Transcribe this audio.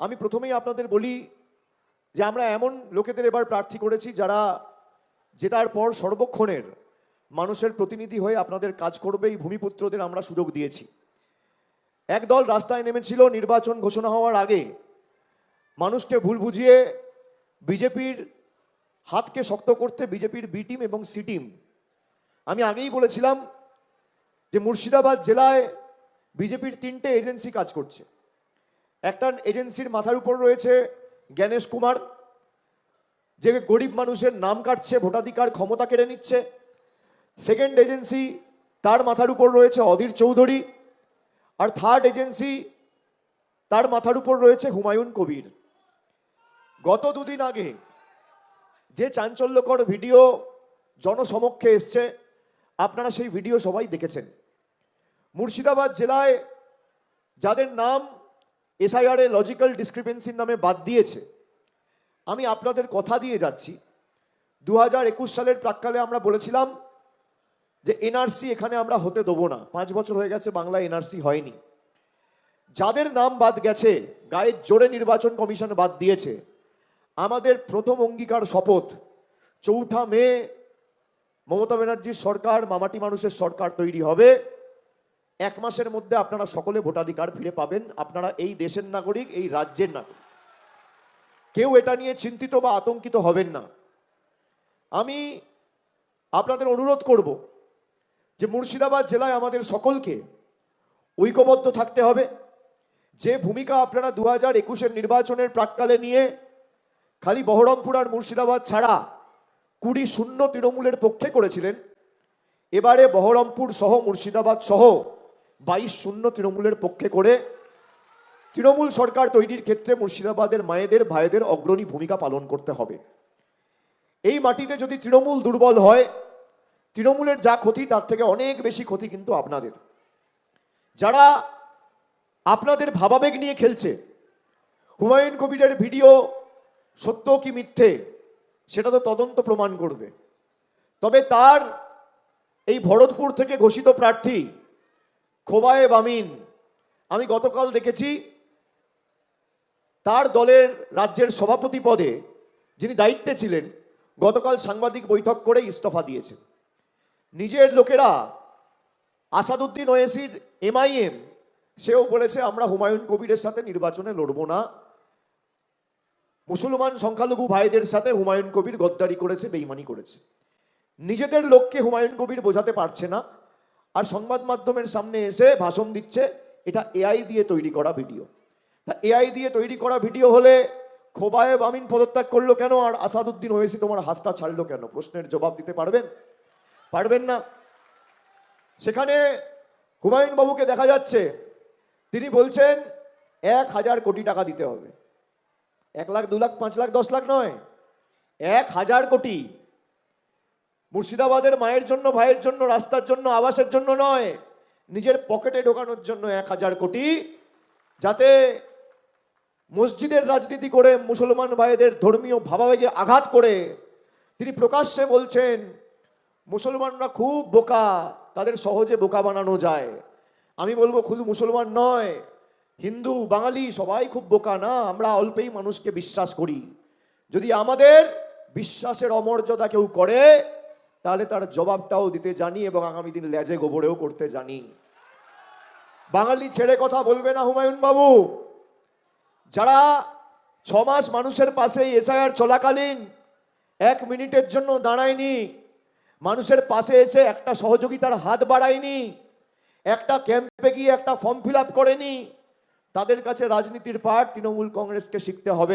আমি প্রথমেই আপনাদের বলি যে আমরা এমন লোকেদের এবার প্রার্থী করেছি যারা জেতার পর সর্বক্ষণের মানুষের প্রতিনিধি হয়ে আপনাদের কাজ করবে। এই ভূমিপুত্রদের আমরা সুযোগ দিয়েছি। একদল রাস্তায় নেমেছিল নির্বাচন ঘোষণা হওয়ার আগে মানুষকে ভুল বুঝিয়ে বিজেপির হাতকে শক্ত করতে, বিজেপির বি টিম এবং সি টিম। আমি আগেই বলেছিলাম যে মুর্শিদাবাদ জেলায় বিজেপির 3টে এজেন্সি কাজ করছে। একটা এজেন্সির মাথার উপর রয়েছে জ্ঞানেশ কুমার, যে গরিব মানুষের নাম কাটছে, ভোটাধিকার ক্ষমতা কেড়ে নিচ্ছে। সেকেন্ড এজেন্সি, তার মাথার উপর রয়েছে অধীর চৌধুরী। আর থার্ড এজেন্সি, তার মাথার উপর রয়েছে হুমায়ুন কবির। গত দুদিন আগে যে চাঞ্চল্যকর ভিডিও জনসমক্ষে এসছে, আপনারা সেই ভিডিও সবাই দেখেছেন। মুর্শিদাবাদ জেলায় যাদের নাম এসআইআর এ লজিক্যাল ডিসক্রিপেন্সির নামে বাদ দিয়েছে, আমি আপনাদের কথা দিয়ে যাচ্ছি, 2021 সালের প্রাক্কালে আমরা বলেছিলাম যে এনআরসি এখানে আমরা হতে দেবো না। 5 বছর হয়ে গেছে, বাংলা এনআরসি হয়নি। যাদের নাম বাদ গেছে, গায়ের জোরে নির্বাচন কমিশন বাদ দিয়েছে, আমাদের প্রথম অঙ্গীকার শপথ, 4 মে মমতা ব্যানার্জির সরকার, মামাটি মানুষের সরকার তৈরি হবে। 1 মাসের মধ্যে আপনারা সকলে ভোটাধিকার ফিরে পাবেন। আপনারা এই দেশের নাগরিক, এই রাজ্যের নাগরিক। কেউ এটা নিয়ে চিন্তিত বা আতঙ্কিত হবেন না। আমি আপনাদের অনুরোধ করব যে মুর্শিদাবাদ জেলায় আমাদের সকলকে ঐক্যবদ্ধ থাকতে হবে। যে ভূমিকা আপনারা 2021-এর নির্বাচনের প্রাক্কালে নিয়ে খালি বহরমপুর আর মুর্শিদাবাদ ছাড়া 20-0 তৃণমূলের পক্ষে করেছিলেন, এবারে বহরমপুর সহ মুর্শিদাবাদ সহ 22-0 তৃণমূলের পক্ষে করে তৃণমূল সরকার তৈরির ক্ষেত্রে মুর্শিদাবাদের মায়েদের, ভাইদের অগ্রণী ভূমিকা পালন করতে হবে। এই মাটিতে যদি তৃণমূল দুর্বল হয়, তৃণমূলের যা ক্ষতি তার থেকে অনেক বেশি ক্ষতি কিন্তু আপনাদের। যারা আপনাদের ভাবাবেগ নিয়ে খেলছে, হুমায়ুন কবিরের ভিডিও সত্য কি মিথ্যে সেটা তো তদন্ত প্রমাণ করবে। তবে তার এই ভরতপুর থেকে ঘোষিত প্রার্থী খোবায়েব আমিন, আমি গতকাল দেখেছি তার দলের রাজ্যের সভাপতি পদে যিনি দায়িত্বে ছিলেন, গতকাল সাংবাদিক বৈঠক করে ইস্তফা দিয়েছেন। নিজের লোকেরা, আসাদুদ্দিন ওয়েসির MIM, সেও বলেছে আমরা হুমায়ুন কবিরের সাথে নির্বাচনে লড়ব না। মুসলমান সংখ্যালঘু ভাইদের সাথে হুমায়ুন কবির গদ্দারি করেছে, বেইমানি করেছে। নিজেদের লোককে হুমায়ুন কবির বোঝাতে পারছে না, আর সংবাদ মাধ্যমের সামনে এসে ভাষণ দিচ্ছে এটা AI দিয়ে তৈরি করা ভিডিও। তা AI দিয়ে তৈরি করা ভিডিও হলে খোবায়েব আমিন পদত্যাগ করলো কেন, আর আসাদুদ্দিন ওয়েসি তোমার হাতটা ছাড়লো কেন? প্রশ্নের জবাব দিতে পারবেন? পারবেন না। সেখানে হুমায়ুন বাবুকে দেখা যাচ্ছে তিনি বলছেন 1000 কোটি টাকা দিতে হবে। 1 লাখ, 2 লাখ, 5 লাখ, 10 লাখ নয়, 1000 কোটি। মুর্শিদাবাদের মায়ের জন্য, ভাইয়ের জন্য, রাস্তার জন্য, আবাসের জন্য নয়, নিজের পকেটে ঢোকানোর জন্য 1000 কোটি, যাতে মসজিদের রাজনীতি করে মুসলমান ভাইদের ধর্মীয় ভাবাবেগে আঘাত করে তিনি প্রকাশ্যে বলছেন মুসলমানরা খুব বোকা, তাদের সহজে বোকা বানানো যায়। আমি বলবো শুধু মুসলমান নয়, হিন্দু, বাঙালি সবাই খুব বোকা না, আমরা অল্পেই মানুষকে বিশ্বাস করি। যদি আমাদের বিশ্বাসের অমর্যাদা কেউ করে, তাহলে তার জবাবটাও দিতে জানি এবং আগামী দিন লেজে গোবরেও করতে জানি। বাঙালি ছেড়ে কথা বলবে না হুমায়ুন বাবু। যারা 6 মাস মানুষের পাশে এসআইআর চলাকালীন 1 মিনিটের জন্য দাঁড়ায়নি, মানুষের পাশে এসে একটা সহযোগিতার হাত বাড়ায়নি, একটা ক্যাম্পে গিয়ে একটা ফর্ম ফিল আপ করেনি, তাদের কাছে রাজনীতির পাঠ তৃণমূল কংগ্রেসকে শিখতে হবে না।